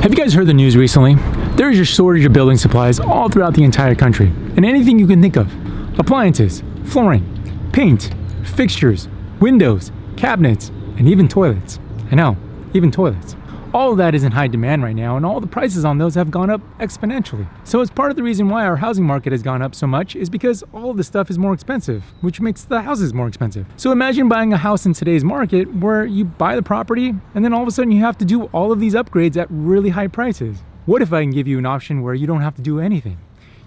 Have you guys heard the news recently? There is a shortage of building supplies all throughout the entire country, and anything you can think of. Appliances, flooring, paint, fixtures, windows, cabinets, and even toilets. I know, even toilets. All of that is in high demand right now, and all the prices on those have gone up exponentially. So it's part of the reason why our housing market has gone up so much is because all of the stuff is more expensive, which makes the houses more expensive. So imagine buying a house in today's market where you buy the property and then all of a sudden you have to do all of these upgrades at really high prices. What if I can give you an option where you don't have to do anything?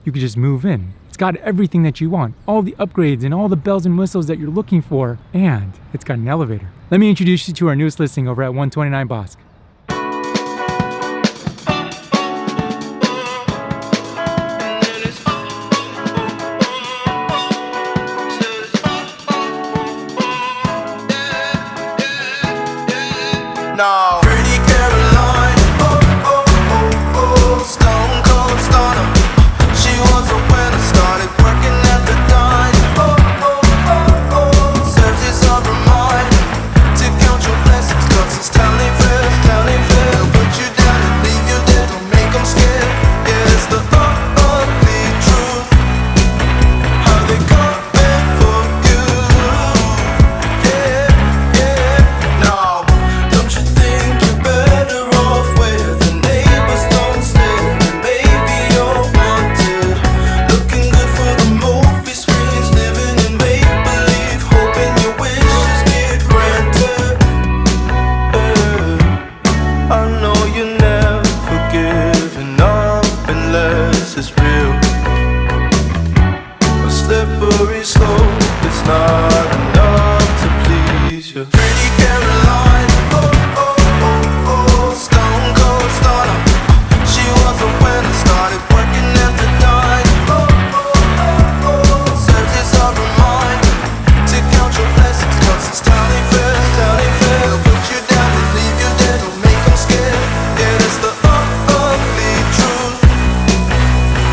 You could just move in. It's got everything that you want, all the upgrades and all the bells and whistles that you're looking for, and it's got an elevator. Let me introduce you to our newest listing over at 129 Bosque. No. Pretty Caroline, oh, oh, oh, oh, stone cold stunner. She was a winner, started working at the dine. Oh, oh, oh, oh, serves as a reminder to count your blessings, cause it's telling fast, telling fast. They'll put you down and leave you dead, don't make them scared. Yeah, it's the ugly truth, how they come back for you. Yeah, yeah, no. Don't you think you're better off where the neighbors don't stare? Maybe you're wanted, looking good for the movie screens, living in make-believe, hoping your wishes get granted. I know you never giving up unless it's real. A slippery slope, it's not enough to please you. Pretty Caroline, oh, oh, oh, oh, stone cold stunner. She was a winner, started working at the dine. Oh, oh, oh, oh, serves as a reminder to count your blessings, cause it's telling fast, telling fast. They'll put you down and leave you dead, don't make them scared. Yeah, that's the ugly truth,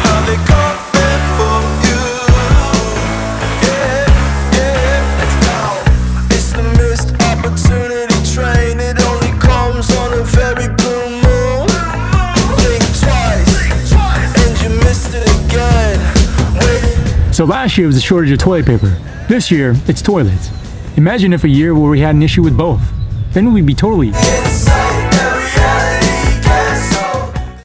how they come back for you. Yeah, yeah, let's go. It's the missed opportunity train, it only comes on a very blue moon. Think twice, and you missed it again. Wait. So last year was a shortage of toilet paper. This year, it's toilets. Imagine if a year where we had an issue with both. Then we'd be totally